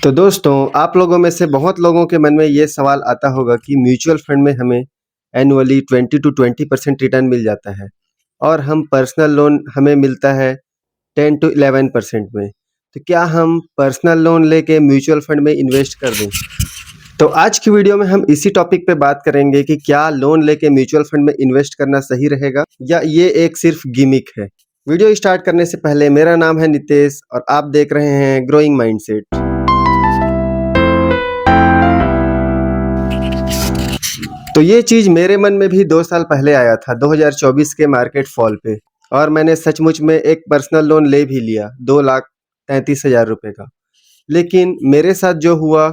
तो दोस्तों, आप लोगों में से बहुत लोगों के मन में ये सवाल आता होगा कि म्यूचुअल फंड में हमें एनुअली 20 टू 20% रिटर्न मिल जाता है और हम पर्सनल लोन हमें मिलता है 10 टू 11% में। तो क्या हम पर्सनल लोन लेके म्यूचुअल फंड में इन्वेस्ट कर दें? तो आज की वीडियो में हम इसी टॉपिक पे बात करेंगे कि क्या लोन लेके म्यूचुअल फंड में इन्वेस्ट करना सही रहेगा या ये एक सिर्फ गिमिक है। वीडियो स्टार्ट करने से पहले मेरा नाम है नितेश और आप देख रहे हैं ग्रोइंग माइंडसेट। तो ये चीज़ मेरे मन में भी 2 साल पहले आया था 2024 के मार्केट फॉल पे और मैंने सचमुच में एक पर्सनल लोन ले भी लिया 2,33,000 रुपए का। लेकिन मेरे साथ जो हुआ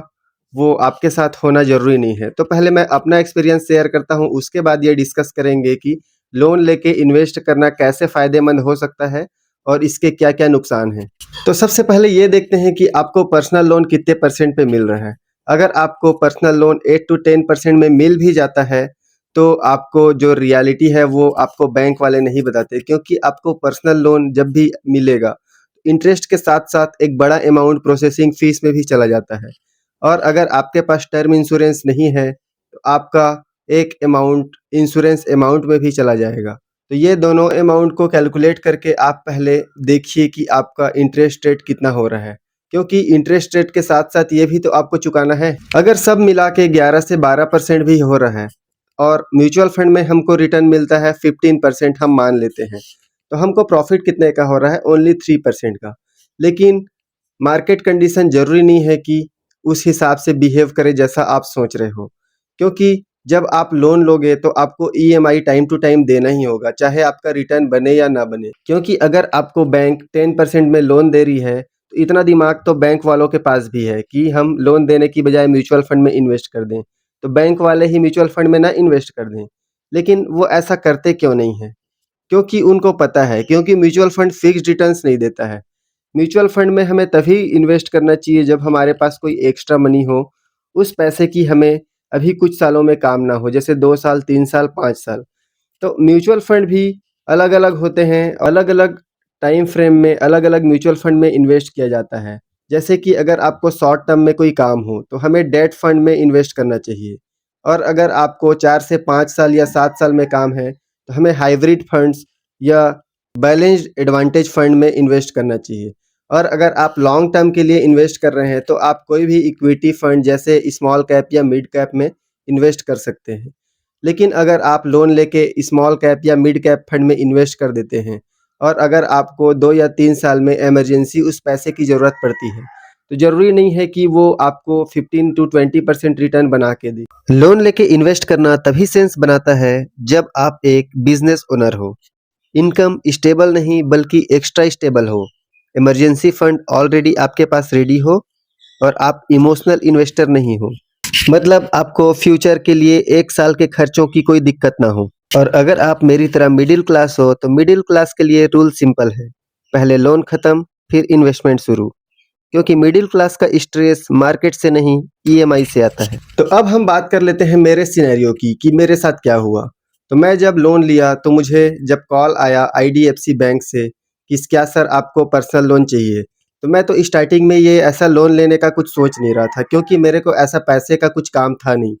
वो आपके साथ होना ज़रूरी नहीं है। तो पहले मैं अपना एक्सपीरियंस शेयर करता हूँ, उसके बाद ये डिस्कस करेंगे कि लोन लेके इन्वेस्ट करना कैसे फ़ायदेमंद हो सकता है और इसके क्या-क्या नुकसान हैं। तो सबसे पहले ये देखते हैं कि आपको पर्सनल लोन कितने परसेंट पे मिल रहा है। अगर आपको पर्सनल लोन 8 टू 10% में मिल भी जाता है, तो आपको जो रियलिटी है वो आपको बैंक वाले नहीं बताते, क्योंकि आपको पर्सनल लोन जब भी मिलेगा, इंटरेस्ट के साथ-साथ एक बड़ा अमाउंट प्रोसेसिंग फ़ीस में भी चला जाता है। और अगर आपके पास टर्म इंश्योरेंस नहीं है, तो आपका एक अमाउंट इंश्योरेंस अमाउंट में भी चला जाएगा। तो ये दोनों अमाउंट को कैलकुलेट करके आप पहले देखिए कि आपका इंटरेस्ट रेट कितना हो रहा है, क्योंकि इंटरेस्ट रेट के साथ-साथ ये भी तो आपको चुकाना है। अगर सब मिला के 11 से 12% भी हो रहा है और म्यूचुअल फंड में हमको रिटर्न मिलता है 15% हम मान लेते हैं, तो हमको प्रॉफ़िट कितने का हो रहा है? ओनली 3% का। लेकिन मार्केट कंडीशन ज़रूरी नहीं है कि उस हिसाब से बिहेव करे जैसा आप सोच रहे हो, क्योंकि जब आप लोन लोगे तो आपको ईएमआई टाइम टू टाइम देना ही होगा, चाहे आपका रिटर्न बने या ना बने। क्योंकि अगर आपको बैंक 10% में लोन दे रही है, तो इतना दिमाग तो बैंक वालों के पास भी है कि हम लोन देने की बजाय म्यूचुअल फंड में इन्वेस्ट कर दें, तो बैंक वाले ही म्यूचुअल फंड में ना इन्वेस्ट कर दें। लेकिन वो ऐसा करते क्यों नहीं हैं? क्योंकि उनको पता है, क्योंकि म्यूचुअल फंड फिक्स्ड रिटर्न्स नहीं देता है। म्यूचुअल फंड में हमें तभी इन्वेस्ट करना चाहिए जब हमारे पास कोई एक्स्ट्रा मनी हो, उस पैसे की हमें अभी कुछ सालों में काम ना हो, जैसे 2 साल, 3 साल, 5 साल। तो म्यूचुअल फंड भी अलग-अलग होते हैं, अलग-अलग टाइम फ्रेम में अलग-अलग म्यूचुअल फंड में इन्वेस्ट किया जाता है। जैसे कि अगर आपको शॉर्ट टर्म में कोई काम हो, तो हमें डेट फंड में इन्वेस्ट करना चाहिए और अगर आपको 4 से 5 साल या 7 साल में काम है, तो हमें हाइब्रिड फंड्स या बैलेंस्ड एडवांटेज फंड में इन्वेस्ट करना चाहिए। और अगर आप लॉन्ग टर्म के लिए इन्वेस्ट कर रहे हैं, तो आप कोई भी इक्विटी फंड जैसे स्मॉल कैप या मिड कैप में इन्वेस्ट कर सकते हैं। लेकिन अगर आप लोन लेके स्मॉल कैप या मिड कैप फंड में इन्वेस्ट कर देते हैं और अगर आपको 2 या 3 साल में इमरजेंसी उस पैसे की ज़रूरत पड़ती है, तो ज़रूरी नहीं है कि वो आपको 15 टू 20% रिटर्न बना के दे। लोन लेके इन्वेस्ट करना तभी सेंस बनाता है जब आप एक बिजनेस ओनर हो, इनकम स्टेबल नहीं बल्कि एक्स्ट्रा स्टेबल हो, इमरजेंसी फंड ऑलरेडी आपके पास रेडी हो और आप इमोशनल इन्वेस्टर नहीं हो। मतलब आपको फ्यूचर के लिए 1 साल के खर्चों की कोई दिक्कत ना हो। और अगर आप मेरी तरह मिडिल क्लास हो, तो मिडिल क्लास के लिए रूल सिंपल है, पहले लोन खत्म फिर इन्वेस्टमेंट शुरू। क्योंकि मिडिल क्लास का स्ट्रेस मार्केट से नहीं ईएमआई से आता है। तो अब हम बात कर लेते हैं मेरे सिनेरियो की कि मेरे साथ क्या हुआ। तो मैं जब लोन लिया तो मुझे जब कॉल आया आईडीएफसी बैंक से कि क्या सर आपको पर्सनल लोन चाहिए, तो मैं तो स्टार्टिंग में ये ऐसा लोन लेने का कुछ सोच नहीं रहा था, क्योंकि मेरे को ऐसा पैसे का कुछ काम था नहीं।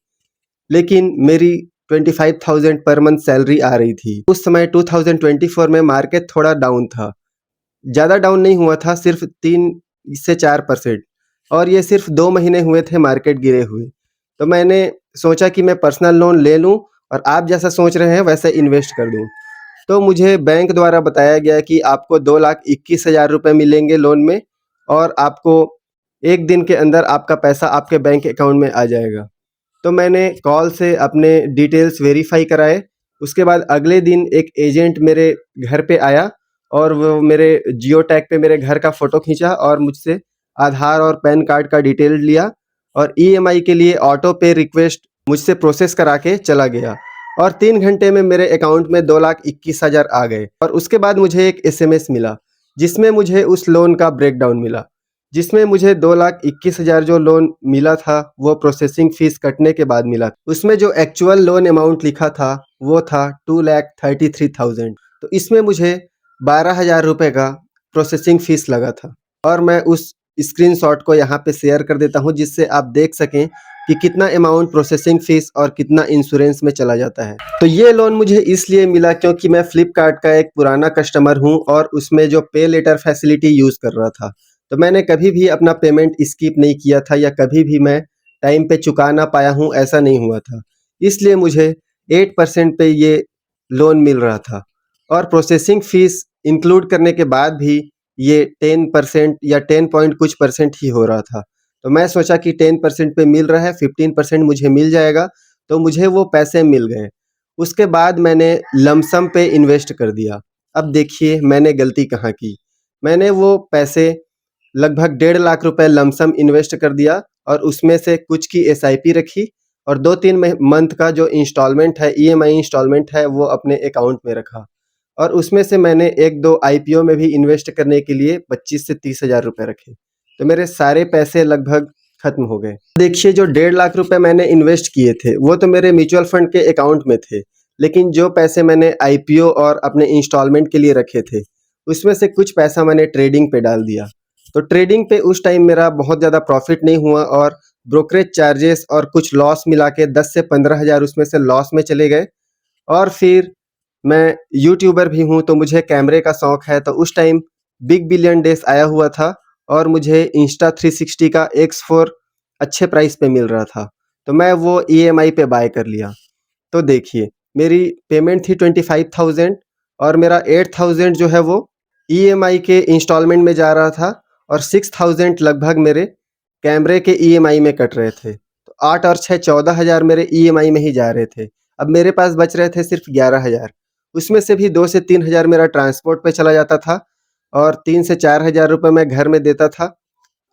लेकिन मेरी 25,000 पर मंथ सैलरी आ रही थी। उस समय 2024 में मार्केट थोड़ा डाउन था, ज़्यादा डाउन नहीं हुआ था, सिर्फ 3 से 4% और ये सिर्फ 2 महीने हुए थे मार्केट गिरे हुए। तो मैंने सोचा कि मैं पर्सनल लोन ले लूँ और आप जैसा सोच रहे हैं वैसे इन्वेस्ट कर दूँ। तो मुझे बैंक द्वारा बताया गया कि आपको 2,21,000 रुपए मिलेंगे लोन में और आपको 1 दिन के अंदर आपका पैसा आपके बैंक अकाउंट में आ जाएगा। तो मैंने कॉल से अपने डिटेल्स वेरीफाई कराए, उसके बाद अगले दिन एक एजेंट मेरे घर पे आया और वो मेरे जियो टैग पे मेरे घर का फ़ोटो खींचा और मुझसे आधार और पैन कार्ड का डिटेल लिया और ईएमआई के लिए ऑटो पे रिक्वेस्ट मुझसे प्रोसेस करा के चला गया और 3 घंटे में मेरे अकाउंट में 2,21,000 आ गए। और उसके बाद मुझे एक एसएमएस मिला, जिसमें मुझे उस लोन का ब्रेकडाउन मिला, जिसमें मुझे 2,21,000 जो लोन मिला था वो प्रोसेसिंग फ़ीस कटने के बाद मिला। उसमें जो एक्चुअल लोन अमाउंट लिखा था वो था 2,33,000। तो इसमें मुझे 12,000 रुपए का प्रोसेसिंग फ़ीस लगा था और मैं उस स्क्रीनशॉट को यहाँ पे शेयर कर देता हूँ, जिससे आप देख सकें कि कितना अमाउंट प्रोसेसिंग फ़ीस और कितना इंश्योरेंस में चला जाता है। तो ये लोन मुझे इसलिए मिला क्योंकि मैं फ्लिपकार्ट का एक पुराना कस्टमर हूँ और उसमें जो पे लेटर फैसिलिटी यूज़ कर रहा था। तो मैंने कभी भी अपना पेमेंट स्किप नहीं किया था या कभी भी मैं टाइम पे चुका ना पाया हूँ, ऐसा नहीं हुआ था। इसलिए मुझे 8% पे ये लोन मिल रहा था और प्रोसेसिंग फ़ीस इंक्लूड करने के बाद भी ये 10% या 10 पॉइंट कुछ परसेंट ही हो रहा था। तो मैं सोचा कि 10% पे मिल रहा है, 15% मुझे मिल जाएगा, तो मुझे वो पैसे मिल गए। उसके बाद मैंने लमसम पे इन्वेस्ट कर दिया। अब देखिए मैंने गलती कहाँ की। मैंने वो पैसे लगभग 1.5 लाख रुपए लमसम इन्वेस्ट कर दिया और उसमें से कुछ की एसआईपी रखी और 2-3 मंथ का जो इंस्टॉलमेंट है, ईएमआई इंस्टॉलमेंट है, वो अपने अकाउंट में रखा और उसमें से मैंने 1-2 आईपीओ में भी इन्वेस्ट करने के लिए 25 से 30 हज़ार रुपए रखे। तो मेरे सारे पैसे लगभग खत्म हो गए। देखिए जो 1.5 लाख रुपए मैंने इन्वेस्ट किए थे, वो तो मेरे म्यूचुअल फंड के अकाउंट में थे, लेकिन जो पैसे मैंने आईपीओ और अपने इंस्टॉलमेंट के लिए रखे थे, उसमें से कुछ पैसा मैंने ट्रेडिंग पे डाल दिया। तो ट्रेडिंग पे उस टाइम मेरा बहुत ज़्यादा प्रॉफिट नहीं हुआ और ब्रोकरेज चार्जेस और कुछ लॉस मिला के 10 से 15 हज़ार उसमें से लॉस में चले गए। और फिर मैं यूट्यूबर भी हूँ, तो मुझे कैमरे का शौक है, तो उस टाइम बिग बिलियन डेज आया हुआ था और मुझे इंस्टा 360 का X4 अच्छे प्राइस पे मिल रहा था, तो मैं वो ईएमआई पे बाय कर लिया। तो देखिए मेरी पेमेंट थी 25,000 और मेरा 8,000 जो है वो ईएमआई के इंस्टॉलमेंट में जा रहा था और 6,000 लगभग मेरे कैमरे के ईएमआई में कट रहे थे। तो 8 और 6 14 हज़ार मेरे ईएमआई में ही जा रहे थे। अब मेरे पास बच रहे थे सिर्फ 11 हज़ार। उसमें से भी 2 से 3 हज़ार मेरा ट्रांसपोर्ट पे चला जाता था और 3 से 4 हज़ार रुपये मैं घर में देता था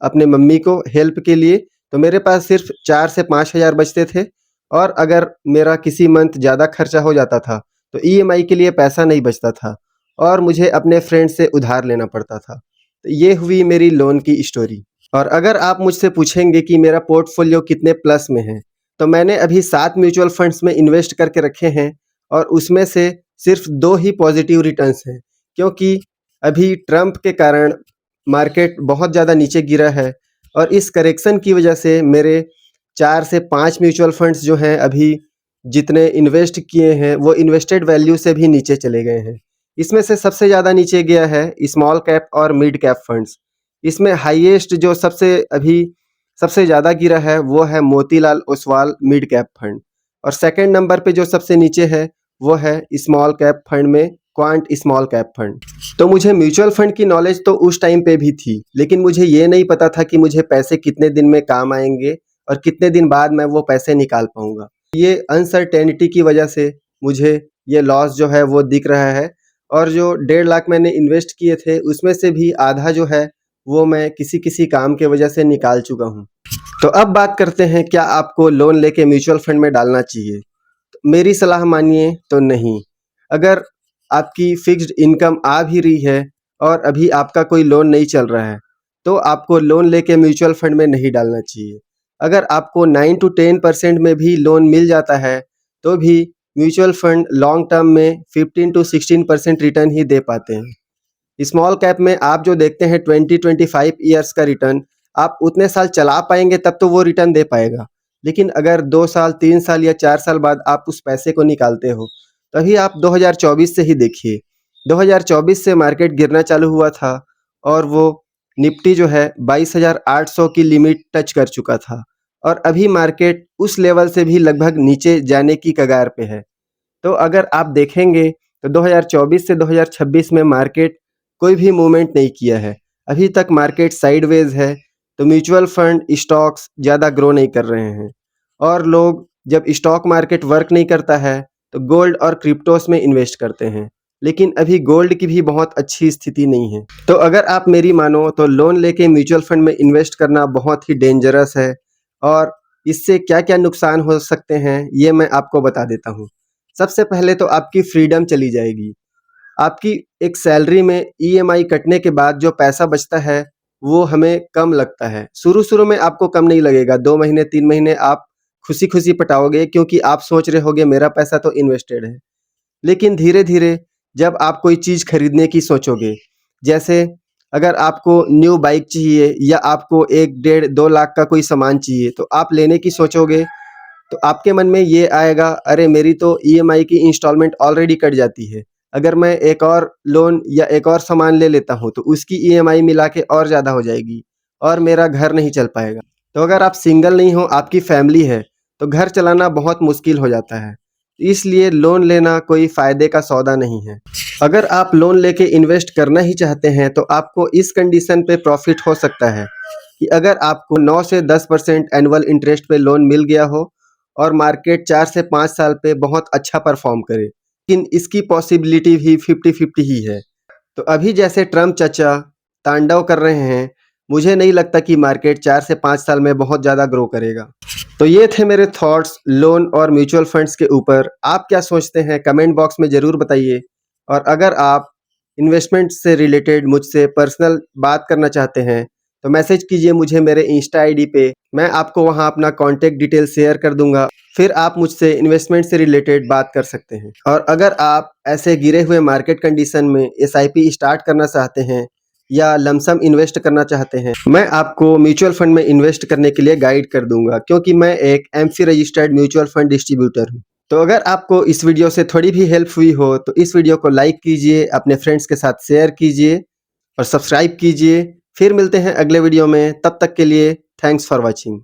अपने मम्मी को हेल्प के लिए। तो मेरे पास सिर्फ 4 से 5 हज़ार बचते थे और अगर मेरा किसी मंथ ज़्यादा खर्चा हो जाता था, तो ईएमआई के लिए पैसा नहीं बचता था और मुझे अपने फ्रेंड से उधार लेना पड़ता था। तो ये हुई मेरी लोन की स्टोरी। और अगर आप मुझसे पूछेंगे कि मेरा पोर्टफोलियो कितने प्लस में है, तो मैंने अभी 7 म्यूचुअल फंड्स में इन्वेस्ट करके रखे हैं और उसमें से सिर्फ 2 ही पॉजिटिव रिटर्न्स हैं, क्योंकि अभी ट्रंप के कारण मार्केट बहुत ज़्यादा नीचे गिरा है और इस करेक्शन की वजह से मेरे 4 से 5 म्यूचुअल फंड्स जो हैं अभी जितने इन्वेस्ट किए हैं, वो इन्वेस्टेड वैल्यू से भी नीचे चले गए हैं। इसमें से सबसे ज़्यादा नीचे गया है स्मॉल कैप और मिड कैप फंड्स। इसमें हाईएस्ट जो सबसे ज़्यादा गिरा है वो है Motilal Oswal mid cap fund और सेकंड नंबर पे जो सबसे नीचे है वो है स्मॉल कैप फंड में क्वांट स्मॉल कैप फंड। तो मुझे म्यूचुअल फंड की नॉलेज तो उस टाइम पे भी थी, लेकिन मुझे ये नहीं पता था कि मुझे पैसे कितने दिन में काम आएंगे और कितने दिन बाद मैं वो पैसे निकाल पाऊंगा। ये अनसर्टेनिटी की वजह से मुझे ये लॉस जो है वो दिख रहा है और जो 1.5 लाख मैंने इन्वेस्ट किए थे उसमें से भी आधा जो है वो मैं किसी किसी काम के वजह से निकाल चुका हूँ। तो अब बात करते हैं, क्या आपको लोन लेके म्यूचुअल फंड में डालना चाहिए? तो मेरी सलाह मानिए तो नहीं। अगर आपकी फिक्स्ड इनकम आ भी रही है और अभी आपका कोई लोन नहीं चल रहा है, तो आपको लोन लेके म्यूचुअल फंड में नहीं डालना चाहिए। अगर आपको 9 टू 10% में भी लोन मिल जाता है, तो भी म्यूचुअल फंड लॉन्ग टर्म में 15 टू 16% रिटर्न ही दे पाते हैं। स्मॉल कैप में आप जो देखते हैं 20-25 ईयर्स का रिटर्न, आप उतने साल चला पाएंगे तब तो वो रिटर्न दे पाएगा। लेकिन अगर 2 साल, 3 साल या 4 साल बाद आप उस पैसे को निकालते हो, तभी आप 2024 से ही देखिए। 2024 से मार्केट गिरना चालू हुआ था और वो निफ्टी जो है 22,800 की लिमिट टच कर चुका था और अभी मार्केट उस लेवल से भी लगभग नीचे जाने की कगार पे है। तो अगर आप देखेंगे तो 2024 से 2026 में मार्केट कोई भी मूवमेंट नहीं किया है। अभी तक मार्केट साइडवेज है, तो म्यूचुअल फंड स्टॉक्स ज़्यादा ग्रो नहीं कर रहे हैं और लोग जब स्टॉक मार्केट वर्क नहीं करता है तो गोल्ड और क्रिप्टोस में इन्वेस्ट करते हैं। लेकिन अभी गोल्ड की भी बहुत अच्छी स्थिति नहीं है। तो अगर आप मेरी मानो तो लोन लेके म्यूचुअल फंड में इन्वेस्ट करना बहुत ही डेंजरस है और इससे क्या-क्या नुकसान हो सकते हैं ये मैं आपको बता देता हूँ। सबसे पहले तो आपकी फ्रीडम चली जाएगी। आपकी एक सैलरी में ईएमआई कटने के बाद जो पैसा बचता है वो हमें कम लगता है। शुरू-शुरू में आपको कम नहीं लगेगा, 2 महीने 3 महीने आप खुशी-खुशी पटाओगे क्योंकि आप सोच रहे होगे मेरा पैसा तो इन्वेस्टेड है। लेकिन धीरे-धीरे जब आप कोई चीज़ खरीदने की सोचोगे, जैसे अगर आपको न्यू बाइक चाहिए या आपको 1 डेढ़ 2 लाख का कोई सामान चाहिए तो आप लेने की सोचोगे तो आपके मन में ये आएगा, अरे मेरी तो ईएमआई की इंस्टॉलमेंट ऑलरेडी कट जाती है। अगर मैं एक और लोन या एक और सामान ले लेता हूँ तो उसकी ईएमआई मिला के और ज़्यादा हो जाएगी और मेरा घर नहीं चल पाएगा। तो अगर आप सिंगल नहीं हो, आपकी फैमिली है, तो घर चलाना बहुत मुश्किल हो जाता है। इसलिए लोन लेना कोई फ़ायदे का सौदा नहीं है। अगर आप लोन लेके इन्वेस्ट करना ही चाहते हैं तो आपको इस कंडीशन पे प्रॉफ़िट हो सकता है कि अगर आपको 9 से 10% एनुअल इंटरेस्ट पे लोन मिल गया हो और मार्केट 4 से 5 साल पे बहुत अच्छा परफॉर्म करे, लेकिन इसकी पॉसिबिलिटी भी 50-50 ही है। तो अभी जैसे ट्रम्प चाचा तांडव कर रहे हैं, मुझे नहीं लगता कि मार्केट 4 से 5 साल में बहुत ज़्यादा ग्रो करेगा। तो ये थे मेरे थॉट्स लोन और म्यूचुअल फंड्स के ऊपर। आप क्या सोचते हैं कमेंट बॉक्स में ज़रूर बताइए। और अगर आप इन्वेस्टमेंट से रिलेटेड मुझसे पर्सनल बात करना चाहते हैं तो मैसेज कीजिए मुझे मेरे इंस्टा आईडी पे। मैं आपको वहाँ अपना कॉन्टैक्ट डिटेल शेयर कर दूंगा, फिर आप मुझसे इन्वेस्टमेंट से रिलेटेड बात कर सकते हैं। और अगर आप ऐसे गिरे हुए मार्केट कंडीशन में एसआईपी स्टार्ट करना चाहते हैं या लमसम इन्वेस्ट करना चाहते हैं, मैं आपको म्यूचुअल फंड में इन्वेस्ट करने के लिए गाइड कर दूंगा, क्योंकि मैं एक MC registered mutual fund distributor हूँ। तो अगर आपको इस वीडियो से थोड़ी भी हेल्प हुई हो तो इस वीडियो को लाइक कीजिए, अपने फ्रेंड्स के साथ शेयर कीजिए और सब्सक्राइब कीजिए। फिर मिलते हैं अगले वीडियो में, तब तक के लिए थैंक्स फॉर वॉचिंग।